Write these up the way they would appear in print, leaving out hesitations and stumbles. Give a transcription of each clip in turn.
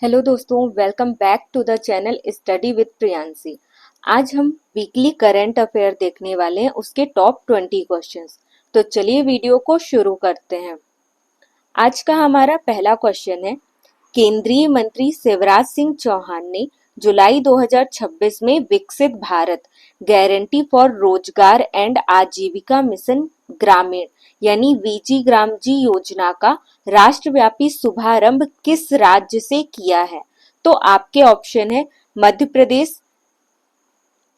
Hello दोस्तों, welcome back to the channel study with Priyanshi. आज हम वीकली करंट अफेयर देखने वाले हैं, उसके टॉप 20 क्वेश्चंस। तो चलिए वीडियो को शुरू करते हैं। आज का हमारा पहला क्वेश्चन है, केंद्रीय मंत्री शिवराज सिंह चौहान ने जुलाई 2026 में विकसित भारत गारंटी फॉर रोजगार एंड आजीविका मिशन ग्रामीण यानी वीजी ग्राम जी योजना का राष्ट्रव्यापी शुभारंभ किस राज्य से किया है? तो आपके ऑप्शन है मध्य प्रदेश,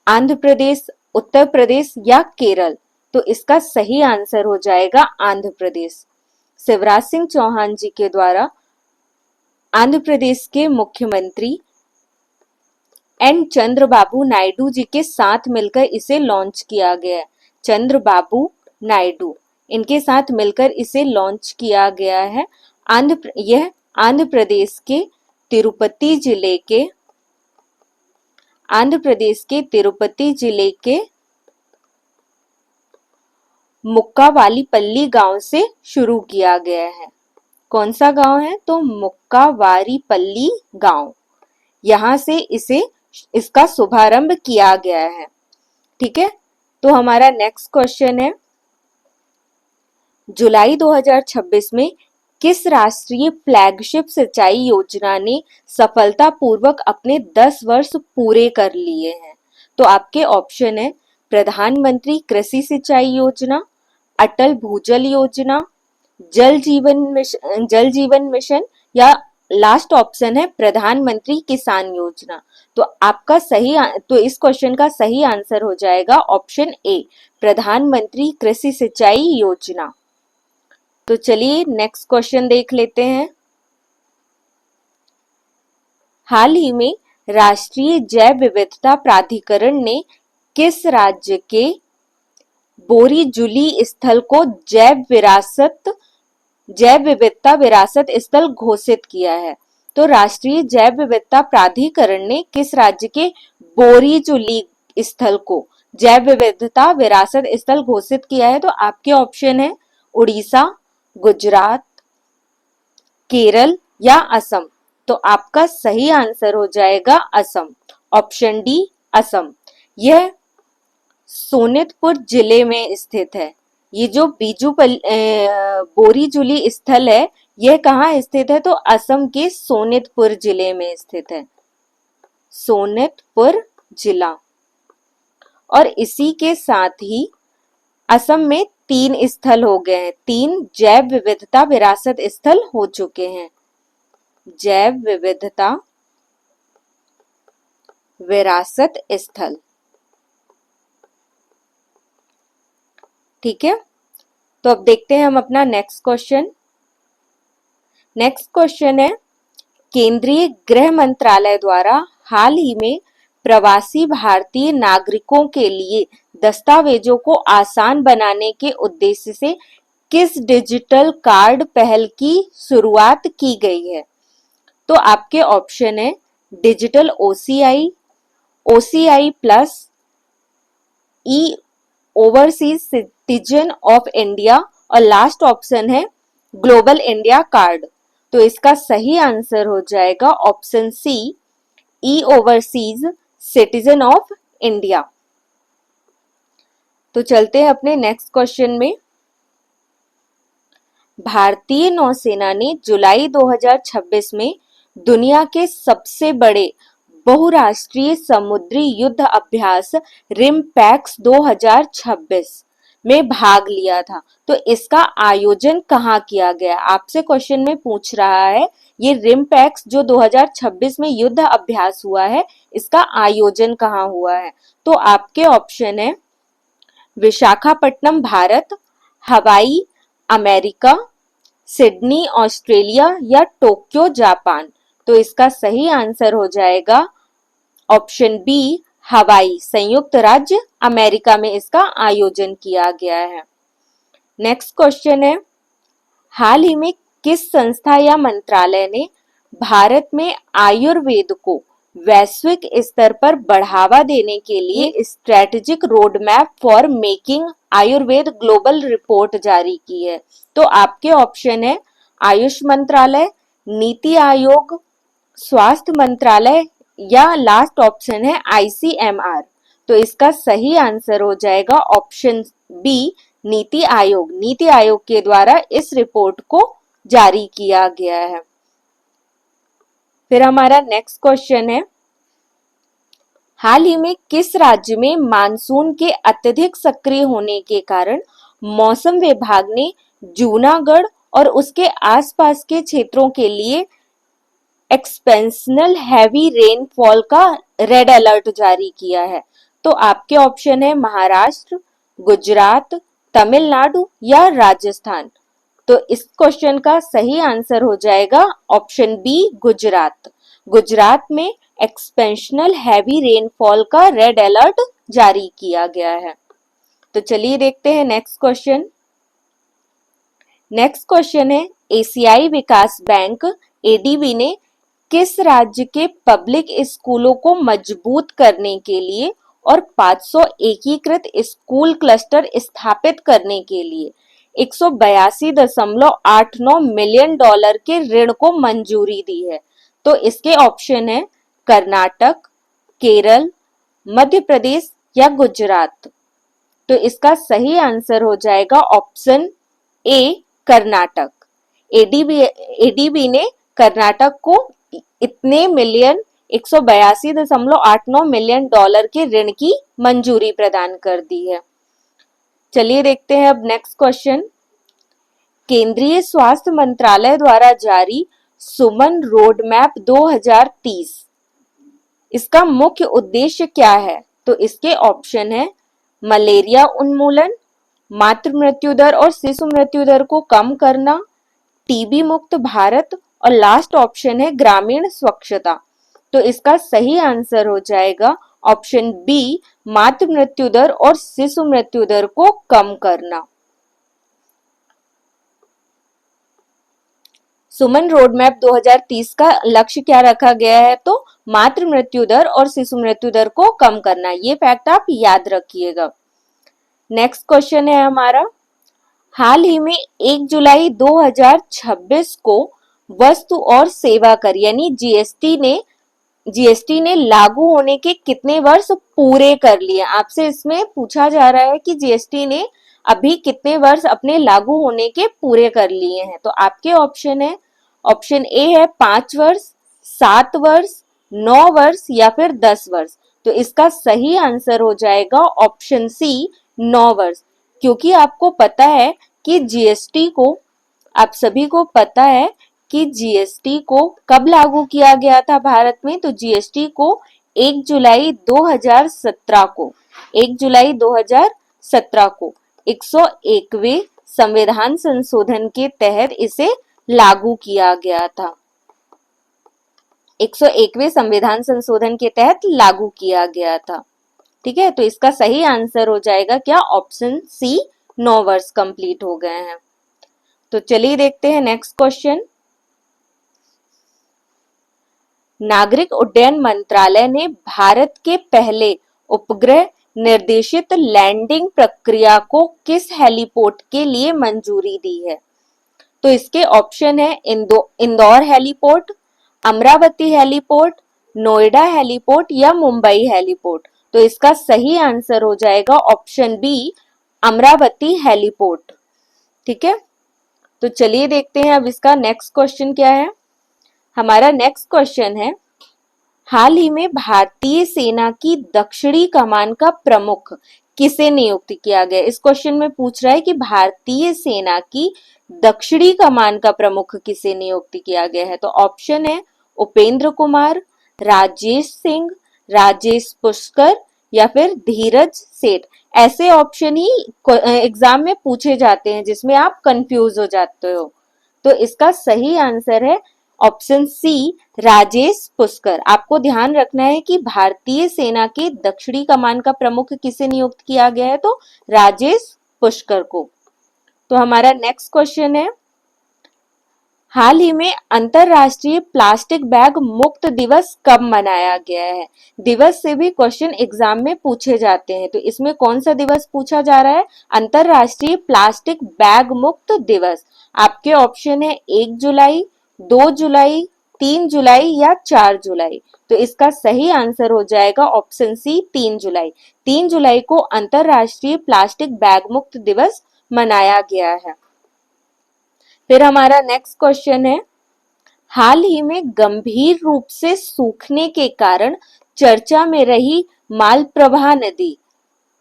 आंध्र प्रदेश, उत्तर प्रदेश या केरल। तो इसका सही आंसर हो जाएगा आंध्र प्रदेश। शिवराज सिंह चौहान जी के द्वारा आंध्र प्रदेश के मुख्यमंत्री एन चंद्रबाबू नायडू जी के साथ मिलकर इसे लॉन्च किया गया है। चंद्रबाबू नायडू इनके साथ मिलकर इसे लॉन्च किया गया है। यह आंध्र प्रदेश के तिरुपति जिले के मुक्कावालीपल्ली गांव से शुरू किया गया है। कौन सा गांव है? तो मुक्कावालीपल्ली गांव, यहां से इसका शुभारंभ किया गया है। ठीक है, तो हमारा नेक्स्ट क्वेश्चन है, जुलाई 2026 में किस राष्ट्रीय फ्लैगशिप सिंचाई योजना ने सफलतापूर्वक अपने 10 वर्ष पूरे कर लिए हैं? तो आपके ऑप्शन है प्रधानमंत्री कृषि सिंचाई योजना, अटल भूजल योजना, जल जीवन मिशन या लास्ट ऑप्शन है प्रधानमंत्री किसान योजना। तो इस क्वेश्चन का सही आंसर हो जाएगा ऑप्शन ए, प्रधानमंत्री कृषि सिंचाई योजना। तो चलिए नेक्स्ट क्वेश्चन देख लेते हैं। हाल ही में राष्ट्रीय जैव विविधता प्राधिकरण ने किस राज्य के बोरीजुली स्थल को जैव विविधता विरासत स्थल घोषित किया है? तो राष्ट्रीय जैव विविधता प्राधिकरण ने किस राज्य के बोरीजुली स्थल को जैव विविधता विरासत स्थल घोषित किया है? तो आपके ऑप्शन है उड़ीसा, गुजरात, केरल या असम। तो आपका सही आंसर हो जाएगा असम, ऑप्शन डी असम। यह सोनितपुर जिले में स्थित है। ये जो बोरीजुली स्थल है, यह कहाँ स्थित है? तो असम के सोनितपुर जिले में स्थित है, सोनितपुर जिला। और इसी के साथ ही असम में 3 स्थल हो गए हैं, 3 जैव विविधता विरासत स्थल हो चुके हैं। जैव विविधता विरासत स्थल। ठीक है, तो अब देखते हैं हम अपना नेक्स्ट क्वेश्चन। नेक्स्ट क्वेश्चन है, केंद्रीय गृह मंत्रालय द्वारा हाल ही में प्रवासी भारतीय नागरिकों के लिए दस्तावेजों को आसान बनाने के उद्देश्य से किस डिजिटल कार्ड पहल की शुरुआत की गई है? तो आपके ऑप्शन है digital OCI, OCI plus, E overseas citizen of India और लास्ट ऑप्शन है ग्लोबल इंडिया कार्ड। तो इसका सही आंसर हो जाएगा option C, E overseas citizen of India. तो चलते हैं अपने नेक्स्ट क्वेश्चन में। भारतीय नौसेना ने जुलाई 2026 में दुनिया के सबसे बड़े बहुराष्ट्रीय समुद्री युद्ध अभ्यास रिमपैक्स 2026 में भाग लिया था। तो इसका आयोजन कहाँ किया गया? आपसे क्वेश्चन में पूछ रहा है, ये रिमपैक्स जो 2026 में युद्ध अभ्यास हुआ है, इसका आयोजन कहाँ हुआ है? तो आपके ऑप्शन है विशाखापट्टनम भारत, हवाई अमेरिका, सिडनी ऑस्ट्रेलिया या टोक्यो जापान। तो इसका सही आंसर हो जाएगा ऑप्शन बी, हवाई, संयुक्त राज्य अमेरिका में इसका आयोजन किया गया है। नेक्स्ट क्वेश्चन है, हाल ही में किस संस्था या मंत्रालय ने भारत में आयुर्वेद को वैश्विक स्तर पर बढ़ावा देने के लिए strategic road map for making Ayurveda global report जारी की है? तो आपके ऑप्शन है आयुष मंत्रालय, नीति आयोग, स्वास्थ्य मंत्रालय या लास्ट ऑप्शन है ICMR। तो इसका सही आंसर हो जाएगा ऑप्शन बी, नीति आयोग। नीति आयोग के द्वारा इस रिपोर्ट को जारी किया गया है। फिर हमारा नेक्स्ट क्वेश्चन है, हाल ही में किस राज्य में मानसून के अत्यधिक सक्रिय होने के कारण मौसम विभाग ने जूनागढ़ और उसके आसपास के क्षेत्रों के लिए एक्सपेंशनल हैवी रेनफॉल का रेड अलर्ट जारी किया है? तो आपके ऑप्शन है महाराष्ट्र, गुजरात, तमिलनाडु या राजस्थान। तो इस क्वेश्चन का सही आंसर हो जाएगा ऑप्शन बी, गुजरात। गुजरात में एक्सपेंशनल हैवी रेनफॉल का रेड अलर्ट जारी किया गया है। तो चलिए देखते हैं नेक्स्ट क्वेश्चन। नेक्स्ट क्वेश्चन है, एशियाई विकास बैंक ADB ने किस राज्य के पब्लिक स्कूलों को मजबूत करने के लिए और 500 एकीकृत स्कूल क्लस्टर स्थापित करने के लिए 182.89 मिलियन डॉलर के ऋण को मंजूरी दी है? तो इसके ऑप्शन है कर्नाटक, केरल, मध्य प्रदेश या गुजरात। तो इसका सही आंसर हो जाएगा ऑप्शन ए, कर्नाटक। ADB ने कर्नाटक को इतने मिलियन 182.89 मिलियन डॉलर के ऋण की मंजूरी प्रदान कर दी है। चलिए देखते हैं अब नेक्स्ट क्वेश्चन। केंद्रीय स्वास्थ्य मंत्रालय द्वारा जारी सुमन रोड मैप 2030, इसका मुख्य उद्देश्य क्या है? तो इसके ऑप्शन है मलेरिया उन्मूलन, मातृ मृत्यु दर और शिशु मृत्यु दर को कम करना, TB मुक्त भारत और लास्ट ऑप्शन है ग्रामीण स्वच्छता। तो इसका सही आंसर हो जाएगा ऑप्शन बी, मातृ मृत्यु दर और शिशु मृत्यु दर को कम करना। सुमन रोड मैप 2030 का लक्ष्य क्या रखा गया है? तो मातृ मृत्यु दर और शिशु मृत्यु दर को कम करना। ये फैक्ट आप याद रखिएगा। नेक्स्ट क्वेश्चन है हमारा, हाल ही में 1 जुलाई 2026 को वस्तु और सेवा कर यानी जीएसटी ने लागू होने के कितने वर्ष पूरे कर लिए? आपसे इसमें पूछा जा रहा है कि जीएसटी ने अभी कितने वर्ष अपने लागू होने के पूरे कर लिए हैं। तो आपके ऑप्शन है, ऑप्शन ए है 5 वर्ष, 7 वर्ष, 9 वर्ष या फिर 10 वर्ष। तो इसका सही आंसर हो जाएगा ऑप्शन सी, 9 वर्ष। क्योंकि आपको पता है कि जीएसटी को, आप सभी को पता है कि जीएसटी को कब लागू किया गया था भारत में? तो जीएसटी को 1 जुलाई 2017 को 1 जुलाई 2017 को 101वें संविधान संशोधन के तहत इसे लागू किया गया था। 101वें संविधान संशोधन के तहत लागू किया गया था। ठीक है, तो इसका सही आंसर हो जाएगा क्या? ऑप्शन सी, 9 वर्ष कंप्लीट हो गए हैं। तो चलिए देखते हैं नेक्स्ट क्वेश्चन। नागरिक उड्डयन मंत्रालय ने भारत के पहले उपग्रह निर्देशित लैंडिंग प्रक्रिया को किस हेलीपोर्ट के लिए मंजूरी दी है? तो इसके ऑप्शन है Indore heliport, Amravati heliport, Noida heliport या मुंबई हेलीपोर्ट। तो इसका सही आंसर हो जाएगा ऑप्शन बी, अमरावती हेलीपोर्ट। ठीक है, तो चलिए देखते हैं अब इसका नेक्स्ट क्वेश्चन क्या है। हमारा नेक्स्ट क्वेश्चन है, हाल ही में भारतीय सेना की दक्षिणी कमान का प्रमुख किसे नियुक्त किया गया? इस क्वेश्चन में पूछ रहा है कि भारतीय सेना की दक्षिणी कमान का प्रमुख किसे नियुक्त किया गया है? तो ऑप्शन है उपेंद्र कुमार, राजेश सिंह, राजेश पुष्कर या फिर धीरज सेठ। ऐसे ऑप्शन ही एग्जाम में पूछे जाते हैं जिसमें आप कंफ्यूज हो जाते हो। तो इसका सही आंसर है ऑप्शन सी, राजेश पुष्कर। आपको ध्यान रखना है कि भारतीय सेना के दक्षिणी कमान का प्रमुख किसे नियुक्त किया गया है? तो राजेश पुष्कर को। तो हमारा नेक्स्ट क्वेश्चन है, हाल ही में अंतरराष्ट्रीय प्लास्टिक बैग मुक्त दिवस कब मनाया गया है? दिवस से भी क्वेश्चन एग्जाम में पूछे जाते हैं, तो इसमें कौन सा दिवस पूछा जा रहा है? अंतरराष्ट्रीय प्लास्टिक बैग मुक्त दिवस। आपके ऑप्शन है 1 जुलाई, 2 जुलाई, 3 जुलाई या 4 जुलाई? तो इसका सही आंसर हो जाएगा ऑप्शन सी 3 जुलाई। 3 जुलाई को अंतरराष्ट्रीय प्लास्टिक बैग मुक्त दिवस मनाया गया है। फिर हमारा नेक्स्ट क्वेश्चन है, हाल ही में गंभीर रूप से सूखने के कारण चर्चा में रही मालप्रभा नदी,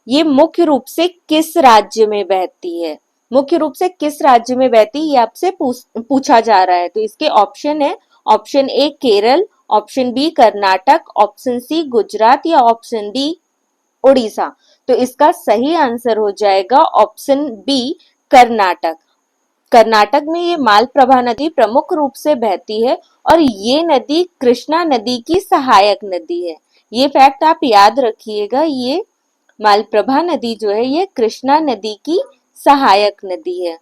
ये मुख्य रूप से किस राज्य में बहती है? मुख्य रूप से किस राज्य में बहती है ये आपसे पूछा जा रहा है। तो इसके ऑप्शन है, option A Kerala, option B Karnataka, option C Gujarat या ऑप्शन डी उड़ीसा। तो इसका सही आंसर हो जाएगा ऑप्शन बी कर्नाटक। कर्नाटक में ये मालप्रभा नदी प्रमुख रूप से बहती है और ये नदी कृष्णा नदी की सहायक नदी है। ये फैक्ट आप याद रखिएगा, ये मालप्रभा नदी जो है ये कृष्णा नदी की सहायक नदी है,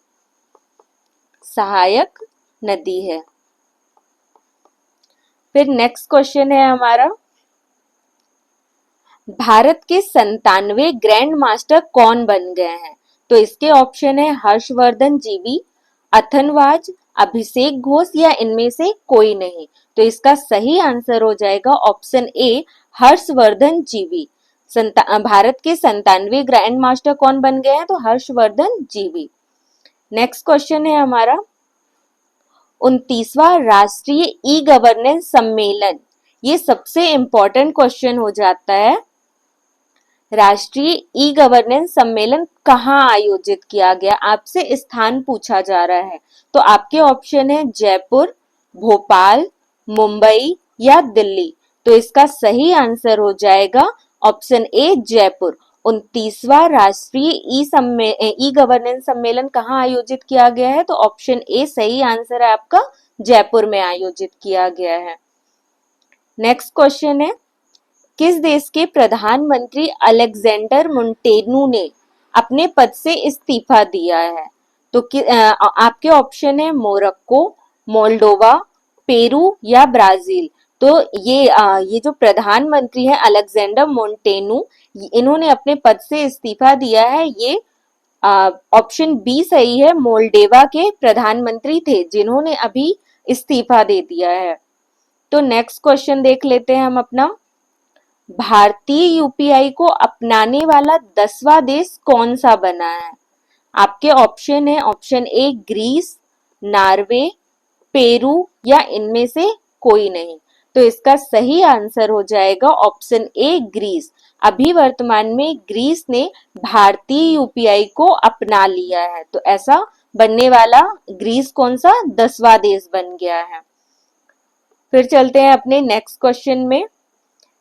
सहायक नदी है। फिर नेक्स्ट क्वेश्चन है हमारा, भारत के 97 ग्रैंड मास्टर कौन बन गए हैं? तो इसके ऑप्शन है हर्षवर्धन जीवी, अथनवाज, अभिषेक घोष या इनमें से कोई नहीं। तो इसका सही आंसर हो जाएगा ऑप्शन ए हर्षवर्धन जीवी। भारत के 97 ग्रैंड मास्टर कौन बन गए हैं? तो हर्षवर्धन जीवी। नेक्स्ट क्वेश्चन है हमारा, 29वां राष्ट्रीय ई गवर्नेंस सम्मेलन, ये सबसे इंपॉर्टेंट क्वेश्चन हो जाता है। राष्ट्रीय ई गवर्नेंस सम्मेलन कहाँ आयोजित किया गया? आपसे स्थान पूछा जा रहा है। तो आपके ऑप्शन है जयपुर, भोपाल, मुंबई या दिल्ली। तो इसका सही आंसर हो जाएगा ऑप्शन ए जयपुर। 29वां राष्ट्रीय ई गवर्नेंस सम्मेलन कहाँ आयोजित किया गया है? तो ऑप्शन ए सही आंसर है आपका, जयपुर में आयोजित किया गया है। नेक्स्ट क्वेश्चन है, किस देश के प्रधानमंत्री अलेक्जेंडर मोंटेनू ने अपने पद से इस्तीफा दिया है? तो आपके ऑप्शन है मोरक्को, मोल्डोवा, पेरू या ब्राजील। तो ये जो प्रधानमंत्री है अलेक्जेंडर मोंटेनू, इन्होंने अपने पद से इस्तीफा दिया है। ये ऑप्शन बी सही है, मोल्डोवा के प्रधानमंत्री थे जिन्होंने अभी इस्तीफा दे दिया है। तो नेक्स्ट क्वेश्चन देख लेते हैं हम अपना, भारतीय यूपीआई को अपनाने वाला 10वां देश कौन सा बना है? आपके ऑप्शन है, option A Greece, Norway, Peru या इनमें से कोई नहीं। तो इसका सही आंसर हो जाएगा ऑप्शन ए ग्रीस। अभी वर्तमान में ग्रीस ने भारतीय यूपीआई को अपना लिया है। तो ऐसा बनने वाला ग्रीस कौन सा 10वां देश बन गया है। फिर चलते हैं अपने नेक्स्ट क्वेश्चन में।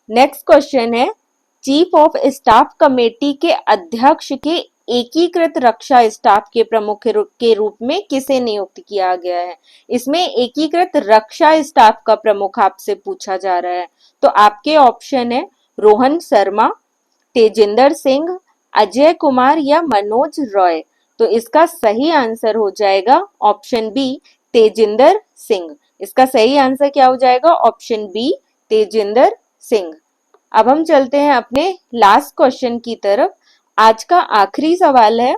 नेक्स्ट क्वेश्चन है, चीफ ऑफ स्टाफ कमेटी के अध्यक्ष के एकीकृत रक्षा स्टाफ के प्रमुख के रूप में किसे नियुक्त किया गया है? इसमें एकीकृत रक्षा स्टाफ का प्रमुख आपसे पूछा जा रहा है। तो आपके ऑप्शन है रोहन शर्मा, तेजिंदर सिंह, अजय कुमार या मनोज रॉय। तो इसका सही आंसर हो जाएगा ऑप्शन बी तेजिंदर सिंह। इसका सही आंसर क्या हो जाएगा? Option B Tejinder Singh. अब हम चलते हैं अपने लास्ट क्वेश्चन की तरफ। आज का आखिरी सवाल है,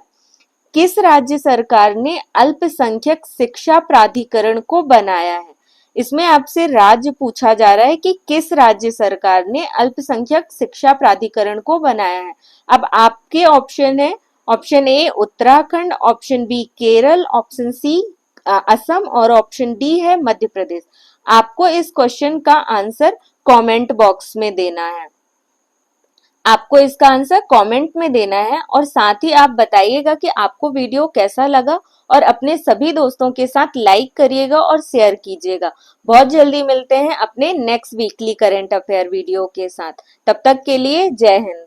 किस राज्य सरकार ने अल्पसंख्यक शिक्षा प्राधिकरण को बनाया है? इसमें आपसे राज्य पूछा जा रहा है कि किस राज्य सरकार ने अल्पसंख्यक शिक्षा प्राधिकरण को बनाया है। अब आपके ऑप्शन है, option A Uttarakhand, option B Kerala, option C Assam और ऑप्शन डी है मध्य प्रदेश। आपको इस क्वेश्चन का आंसर कमेंट बॉक्स में देना है। आपको इसका आंसर कमेंट में देना है और साथ ही आप बताइएगा कि आपको वीडियो कैसा लगा और अपने सभी दोस्तों के साथ लाइक करिएगा और शेयर कीजिएगा। बहुत जल्दी मिलते हैं अपने next weekly current affair video के साथ। तब तक के लिए जय हिंद।